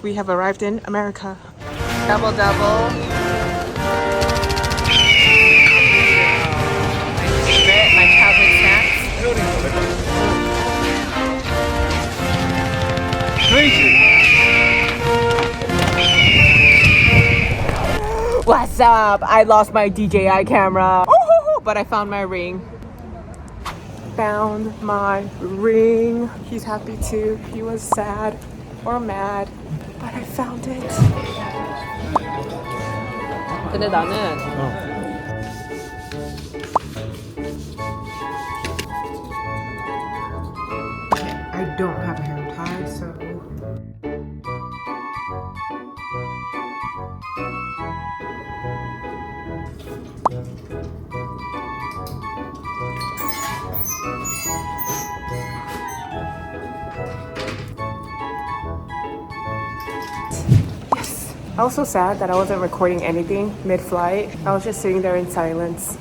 We have arrived in America. Double double. My favorite, my childhood snacks. Crazy. What's up? I lost my DJI camera. Oh, but I found my ring. Found my ring. He's happy too. He was sad or mad, but I found it. 근데 나는 I don't have a hair tie, so yes. I was so sad that I wasn't recording anything mid-flight. I was just sitting there in silence.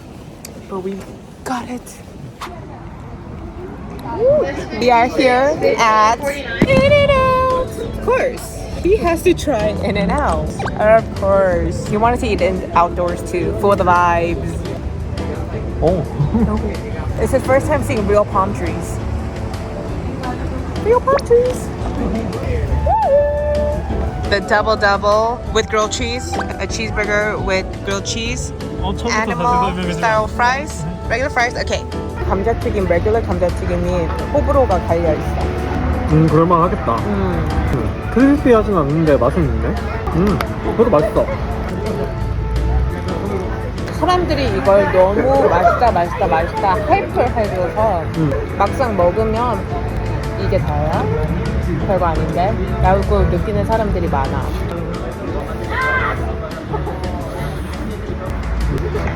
But we got it. We are here at In-N-Out. Of course. He has to try In-N-Out. Of course. You want to eat in outdoors too, for the vibes. Oh. It's his first time seeing real palm trees. Real palm trees. The double double with grilled cheese, a cheeseburger with grilled cheese, animal style fries, regular fries. Okay. 감자튀김, regular 감자튀김이 호불호가 갈려 있어. 그럴만하겠다. 크리스피하진 않는데 맛은 있네. 그것도 맛있어. 사람들이 이걸 너무 맛있다 하이프를 해줘서 막상 먹으면 이게 다야? 별거 아닌데? 라고 느끼는 사람들이 많아.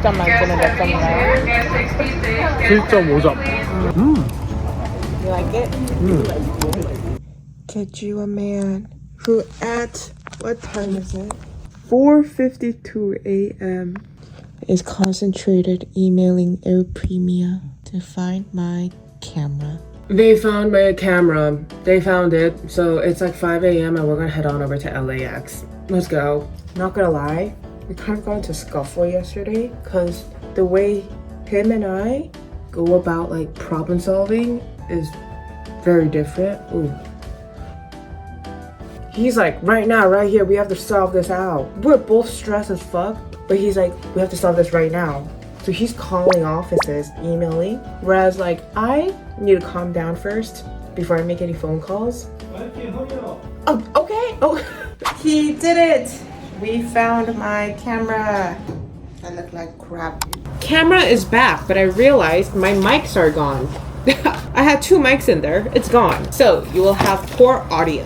10점 만점에 몇 점인가요? 7.5점. You like it? Get you a man who at, what time is it? 4:52 a.m. is concentrated emailing Air Premia to find my camera. They found my camera. They found it. So it's like 5 a.m. and we're gonna head on over to LAX. Let's go. Not gonna lie, we kind of got into a scuffle yesterday because the way him and I go about like problem solving is very different. Ooh. He's like, right now, right here, we have to solve this out. We're both stressed as fuck, but he's like, we have to solve this right now. So he's calling offices, emailing, whereas like I need to calm down first before I make any phone calls. Oh, okay. Oh, he did it. We found my camera. I look like crap. Camera is back, but I realized my mics are gone. I had 2 mics in there. It's gone. So you will have poor audio.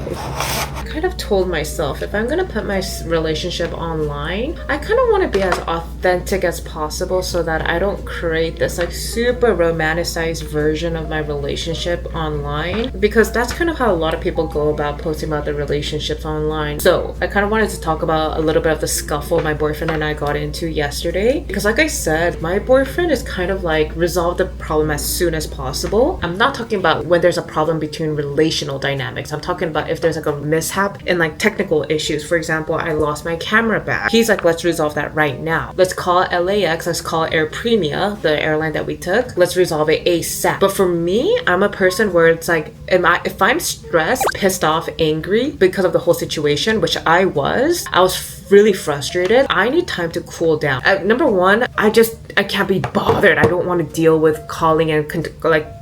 I kind of told myself if I'm gonna put my relationship online, I kind of want to be as authentic as possible so that I don't create this like super romanticized version of my relationship online, because that's kind of how a lot of people go about posting about their relationships online. So I kind of wanted to talk about a little bit of the scuffle my boyfriend and I got into yesterday, because like I said, my boyfriend is kind of like resolve the problem as soon as possible. I'm not talking about when there's a problem between relational dynamics. I'm talking about if there's like a mishap in like technical issues. For example, I lost my camera back. He's like, let's resolve that right now. Let's call LAX, let's call Air Premia, the airline that we took. Let's resolve it ASAP. But for me, I'm a person where it's like, if I'm stressed, pissed off, angry because of the whole situation, which I was really frustrated, I need time to cool down. Number one, I can't be bothered. I don't want to deal with calling and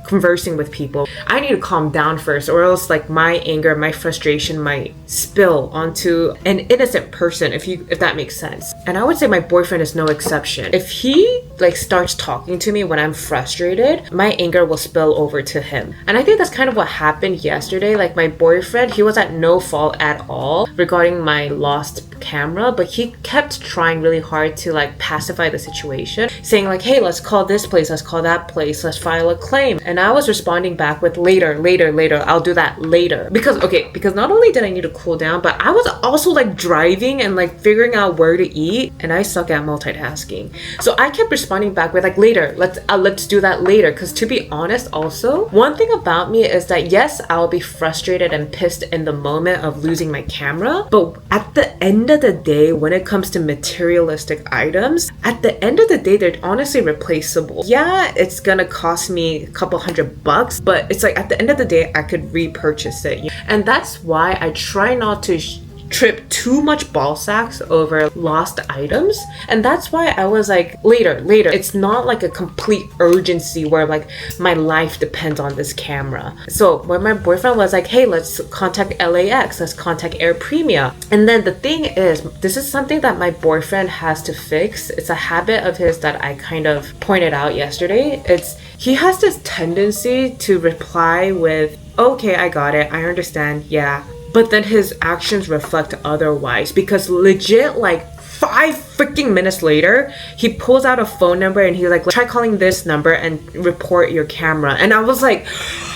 conversing with people. I need to calm down first, or else like my anger, my frustration might spill onto an innocent person, if that makes sense. And I would say my boyfriend is no exception. If he like starts talking to me when I'm frustrated, my anger will spill over to him. And I think that's kind of what happened yesterday. Like my boyfriend, he was at no fault at all regarding my lost camera, but he kept trying really hard to like pacify the situation, saying like, hey, let's call this place, let's call that place, let's file a claim. And I was responding back with later, I'll do that later. Because not only did I need to cool down, but I was also like driving and like figuring out where to eat, and I suck at multitasking. So I kept responding back with like later, let's do that later. Because to be honest, also, one thing about me is that yes, I'll be frustrated and pissed in the moment of losing my camera, but at the end of the day, when it comes to materialistic items, at the end of the day, they're honestly replaceable. Yeah, it's gonna cost me a couple $100, but it's like at the end of the day, I could repurchase it. And that's why I try not to trip too much ball sacks over lost items. And that's why I was like later. It's not like a complete urgency where like my life depends on this camera. So when my boyfriend was like, hey, let's contact LAX, let's contact Air Premia. And then the thing is, this is something that my boyfriend has to fix. It's a habit of his that I kind of pointed out yesterday. He has this tendency to reply with, okay, I got it, I understand, yeah. But then his actions reflect otherwise, because legit like 5 freaking minutes later, he pulls out a phone number and he's like, try calling this number and report your camera. And I was like,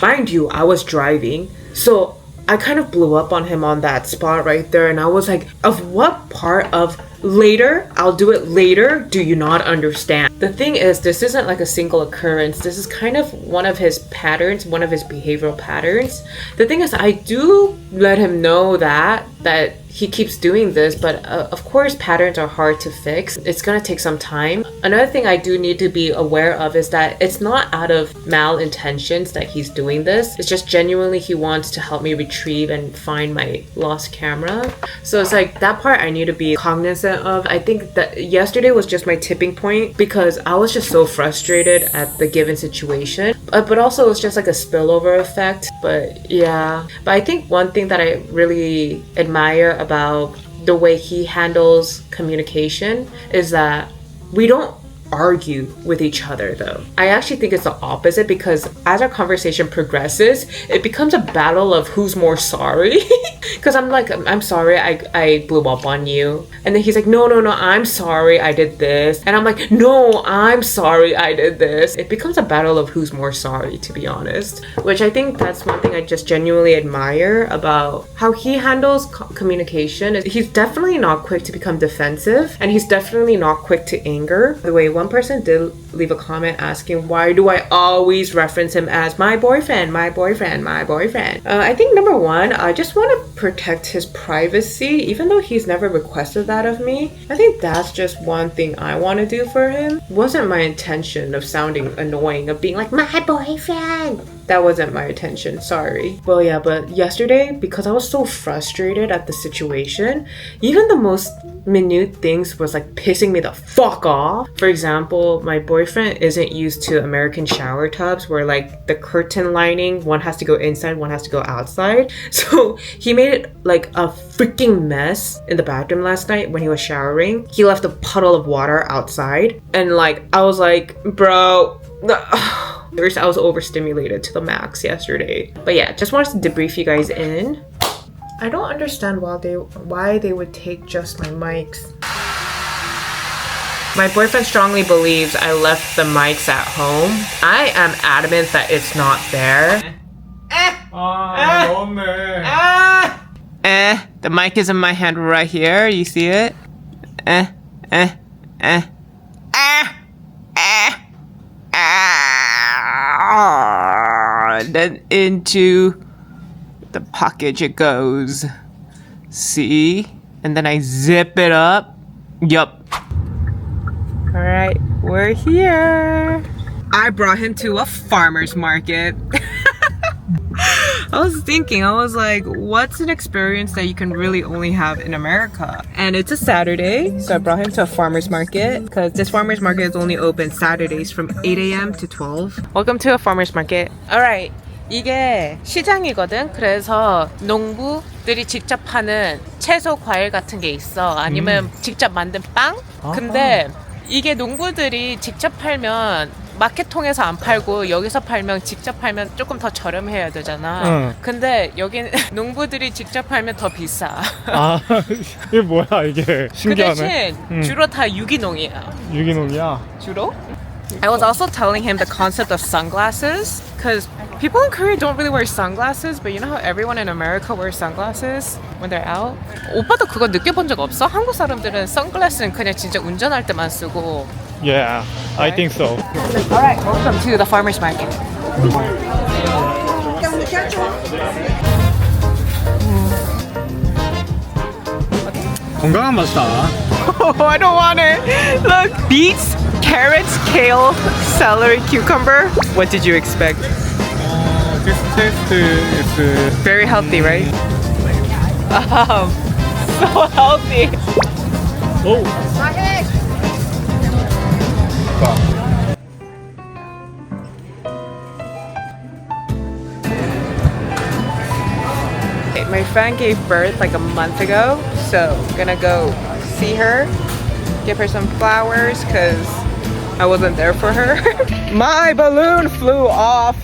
mind you, I was driving. So I kind of blew up on him on that spot right there. And I was like, of what part of later, I'll do it later, do you not understand? The thing is, this isn't like a single occurrence. This is kind of one of his patterns, one of his behavioral patterns. The thing is, I do let him know that he keeps doing this, but of course patterns are hard to fix. It's gonna take some time. Another thing I do need to be aware of is that it's not out of malintentions that he's doing this. It's just genuinely he wants to help me retrieve and find my lost camera. So it's like that part I need to be cognizant of. I think that yesterday was just my tipping point because I was just so frustrated at the given situation. But also it's just like a spillover effect. But yeah. But I think one thing that I really admire about the way he handles communication is that we don't argue with each other though. I actually think it's the opposite, because as our conversation progresses, it becomes a battle of who's more sorry. Because I'm like, I'm sorry I blew up on you. And then he's like, no, I'm sorry I did this. And I'm like, no, I'm sorry I did this. It becomes a battle of who's more sorry, to be honest. Which I think that's one thing I just genuinely admire about how he handles communication. He's definitely not quick to become defensive, and he's definitely not quick to anger. By the way, one person did leave a comment asking, why do I always reference him as my boyfriend? I think number one, I just want to protect his privacy, even though he's never requested that of me. I think that's just one thing I want to do for him. It wasn't my intention of sounding annoying, of being like, my boyfriend. That wasn't my intention, sorry. Well, yeah, but yesterday, because I was so frustrated at the situation, even the most minute things was like pissing me the fuck off. For example, my boyfriend isn't used to American shower tubs where like the curtain lining, one has to go inside, one has to go outside. So he made it like a freaking mess in the bathroom last night when he was showering. He left a puddle of water outside, and like I was like, bro, I was overstimulated to the max yesterday. But yeah, just wanted to debrief you guys in. I don't understand why they would take just my mics. My boyfriend strongly believes I left the mics at home. I am adamant that it's not there. The mic is in my hand right here. You see it? Then into the package it goes. See? And then I zip it up. Yup. Alright, we're here. I brought him to a farmer's market. I was thinking, I was like, what's an experience that you can really only have in America? And it's a Saturday, so I brought him to a farmer's market because this farmer's market is only open Saturdays from 8 a.m. to 12. Welcome to a farmer's market. Alright, 이게 시장이거든. 그래서 농부들이 직접 파는 채소, 과일 같은 게 있어. 아니면 직접 만든 빵? 근데 이게 농부들이 직접 팔면 마켓통에서 안 팔고 여기서 팔면 직접 팔면 조금 더 저렴해야 되잖아. 근데 여기는 농부들이 직접 팔면 더 비싸. 아, 이게 뭐야 이게 신기하네. 그 대신 주로 다 유기농이야. 유기농이야? 주로? I was also telling him the concept of sunglasses because people in Korea don't really wear sunglasses, but you know how everyone in America wears sunglasses when they're out? 오빠도 그거 느껴본 적 없어? 한국 사람들은 선글라스는 그냥 진짜 운전할 때만 쓰고. Yeah, I think so. Alright, welcome to the farmer's market. 건강한 맛이다. Oh, I don't want it. Look, beets, carrots, kale, celery, cucumber. What did you expect? This taste is Very healthy, right? So healthy. oh. My friend gave birth like a month ago, so gonna go see her, give her some flowers because I wasn't there for her. My balloon flew off,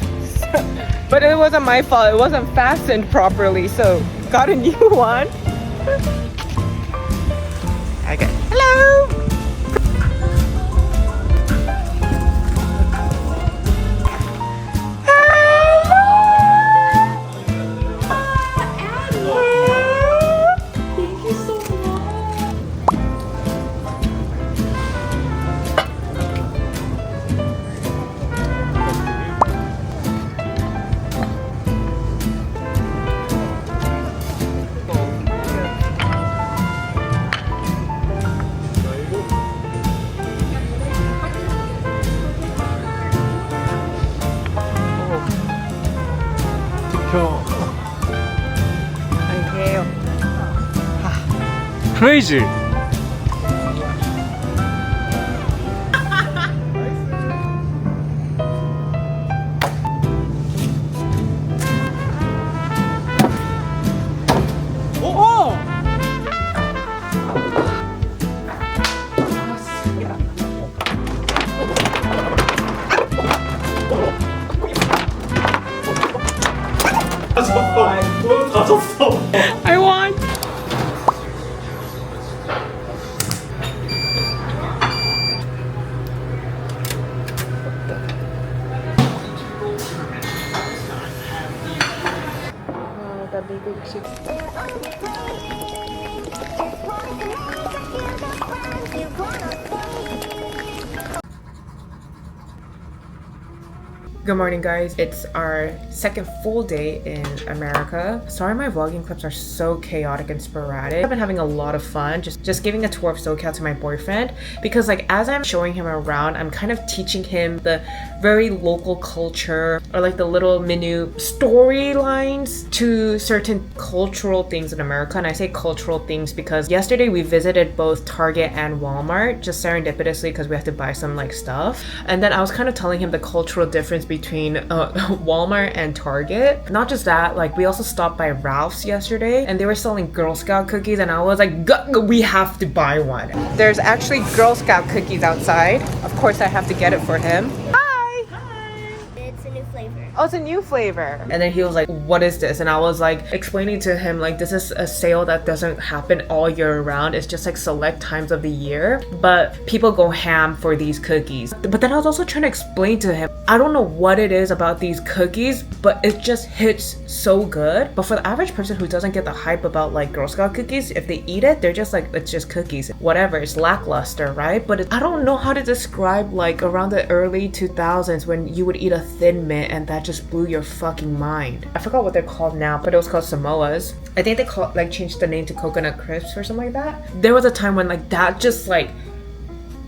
but it wasn't my fault. It wasn't fastened properly, so got a new one. Okay. Hello. 아니에요. Crazy. I want. 나 미국식. Good morning, guys. It's our second full day in America. Sorry my vlogging clips are so chaotic and sporadic. I've been having a lot of fun just giving a tour of SoCal to my boyfriend because like as I'm showing him around, I'm kind of teaching him the very local culture or like the little minute storylines to certain cultural things in America. And I say cultural things because yesterday we visited both Target and Walmart just serendipitously because we have to buy some like stuff. And then I was kind of telling him the cultural difference between Walmart and Target. Not just that, like we also stopped by Ralph's yesterday and they were selling Girl Scout cookies and I was like, we have to buy one. There's actually Girl Scout cookies outside. Of course I have to get it for him. It's a new flavor. Oh, it's a new flavor. And then he was like, what is this? And I was like explaining to him like this is a sale that doesn't happen all year round. It's just like select times of the year, but people go ham for these cookies. But then I was also trying to explain to him, I don't know what it is about these cookies, but it just hits so good. But for the average person who doesn't get the hype about like Girl Scout cookies, if they eat it, they're just like, it's just cookies, whatever, it's lackluster, right? But I don't know how to describe like around the early 2000s when you would eat a Thin Mint and that just blew your fucking mind. I forgot what they're called now, but it was called Samoas. I think they changed the name to Coconut Crisps or something like that. There was a time when like that just like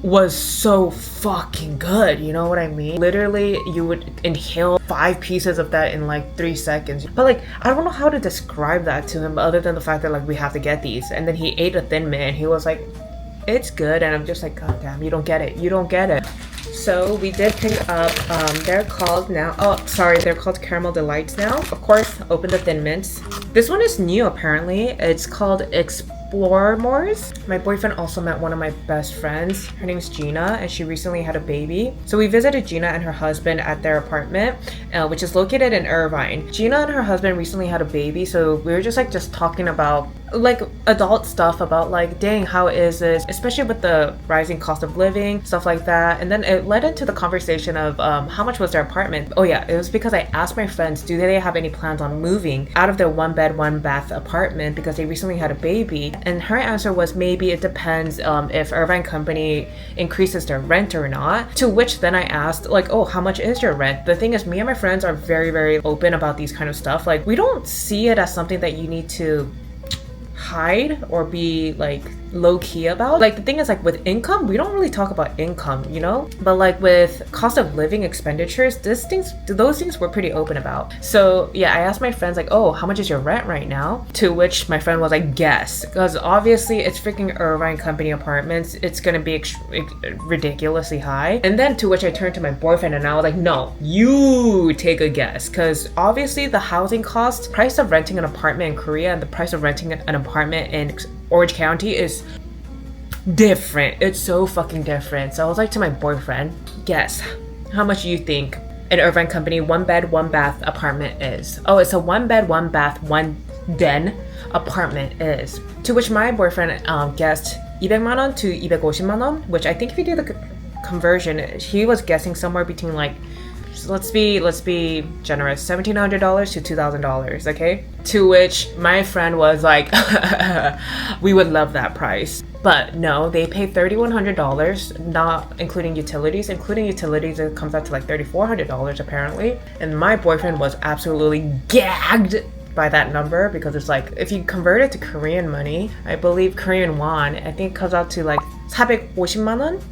was so fucking good, you know what I mean? Literally you would inhale 5 pieces of that in like 3 seconds. But like I don't know how to describe that to him other than the fact that like we have to get these. And then he ate a Thin Mint and he was like, it's good. And I'm just like, god damn, you don't get it, you don't get it. So we did pick up, they're called Caramel Delights now. Of course, open the Thin Mints. This one is new apparently. It's called Explorers. My boyfriend also met one of my best friends. Her name's Gina and she recently had a baby. So we visited Gina and her husband at their apartment, which is located in Irvine. Gina and her husband recently had a baby, so we were just talking about like adult stuff about like, dang, how is this, especially with the rising cost of living, stuff like that. And then it led into the conversation of how much was their apartment. Oh yeah, it was because I asked my friends, do they have any plans on moving out of their 1 bed, 1 bath apartment because they recently had a baby? And her answer was maybe it depends if Irvine Company increases their rent or not. To which then I asked like, oh, how much is your rent? The thing is, me and my friends are very, very open about these kind of stuff. Like, we don't see it as something that you need to hide or be like low-key about. Like, the thing is, like, with income, we don't really talk about income, you know, but like with cost of living expenditures, those things we're pretty open about. So yeah, I asked my friends like, oh, how much is your rent right now? To which my friend was like, guess, because obviously it's freaking Irvine Company apartments, it's gonna be ridiculously high. And then to which I turned to my boyfriend and I was like, no, you take a guess, because obviously the housing cost, price of renting an apartment in Korea and the price of renting an apartment in Orange County is different. It's so fucking different. So I was like to my boyfriend, guess how much you think an Irvine Company 1 bed, 1 bath apartment is. Oh, it's a 1 bed, 1 bath, 1 den apartment is. To which my boyfriend guessed 200만 원 to 250만 원, which I think if you do the conversion, he was guessing somewhere between like, let's be generous, $1,700 to $2,000, okay? To which my friend was like, we would love that price. But no, they pay $3,100, not including utilities. Including utilities, it comes out to like $3,400 apparently. And my boyfriend was absolutely gagged by that number, because it's like, if you convert it to Korean money, I believe Korean won, I think it comes out to like 450만 원.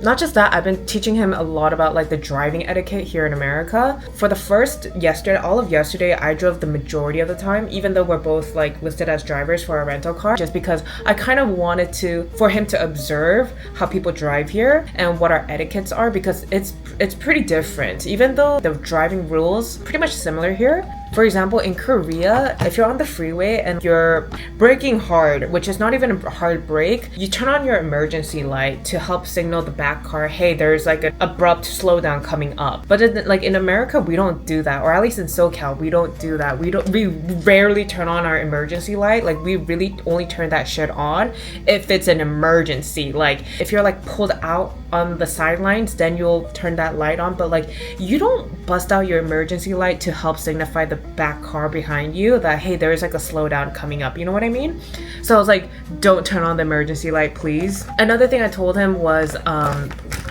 Not just that, I've been teaching him a lot about like the driving etiquette here in America. For the all of yesterday, I drove the majority of the time, even though we're both like listed as drivers for a rental car, just because I kind of wanted for him to observe how people drive here and what our etiquettes are, because it's pretty different, even though the driving rules pretty much similar here. For example, in Korea, if you're on the freeway and you're braking hard, which is not even a hard brake, you turn on your emergency light to help signal the back car, hey, there's like an abrupt slowdown coming up. But like in America, we don't do that, or at least in SoCal, we don't do that. We rarely turn on our emergency light. Like, we really only turn that shit on if it's an emergency. Like, if you're like pulled out on the sidelines, then you'll turn that light on. But like, you don't bust out your emergency light to help signify the back car behind you that, hey, there's like a slowdown coming up, you know what I mean? So I was like, don't turn on the emergency light, please. Another thing I told him was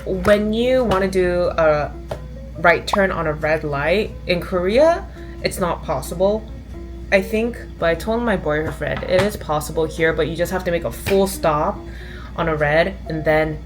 when you want to do a right turn on a red light in Korea, it's not possible, I think. But I told my boyfriend it is possible here, but you just have to make a full stop on a red and then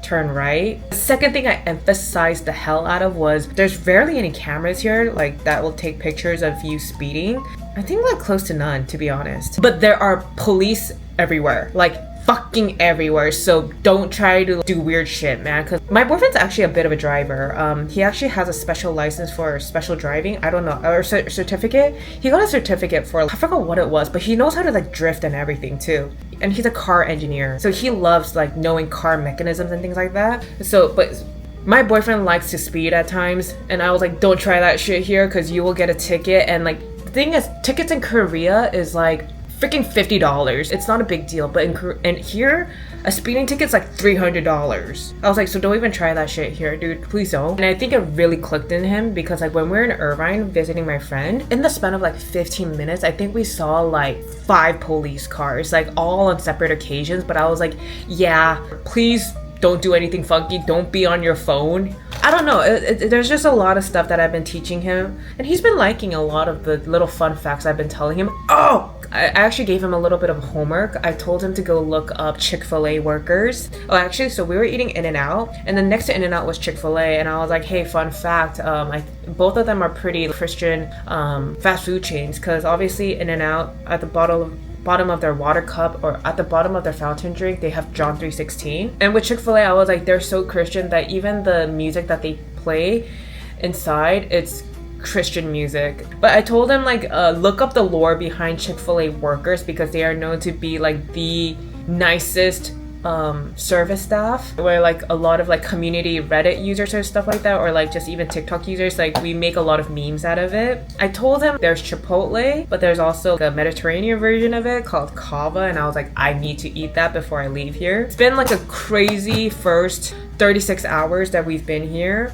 turn right. The second thing I emphasized the hell out of was there's rarely any cameras here like that will take pictures of you speeding. I think like close to none, to be honest. But there are police everywhere, like fucking everywhere. So don't try to do weird shit, man, because my boyfriend's actually a bit of a driver. He actually has a special license for special driving, I don't know, or certificate. He got a certificate for, I forgot what it was, but he knows how to like drift and everything too. And he's a car engineer, so he loves like knowing car mechanisms and things like that. So, but my boyfriend likes to speed at times, and I was like, don't try that shit here because you will get a ticket. And like, the thing is, tickets in Korea is like freaking $50. It's not a big deal, but in here, a speeding ticket's like $300. I was like, so don't even try that shit here, dude. Please don't. And I think it really clicked in him, because like when we were in Irvine visiting my friend, in the span of like 15 minutes, I think we saw like 5 police cars, like all on separate occasions. But I was like, yeah, please don't do anything funky. Don't be on your phone. I don't know. There's just a lot of stuff that I've been teaching him, and he's been liking a lot of the little fun facts I've been telling him. Oh, I actually gave him a little bit of homework. I told him to go look up Chick-fil-A workers. Oh, actually, so we were eating In-N-Out, and then next to In-N-Out was Chick-fil-A, and I was like, hey, fun fact, both of them are pretty Christian fast food chains, because obviously In-N-Out, at the bottom of their water cup, or at the bottom of their fountain drink, they have John 3:16. And with Chick-fil-A, I was like, they're so Christian that even the music that they play inside, it's Christian music. But I told him like, look up the lore behind Chick-fil-A workers, because they are known to be like the nicest service staff, where like a lot of like community Reddit users or stuff like that, or like just even TikTok users, like we make a lot of memes out of it. I told him there's Chipotle, but there's also the Mediterranean version of it called Kava, and I was like, I need to eat that before I leave here. It's been like a crazy first 36 hours that we've been here.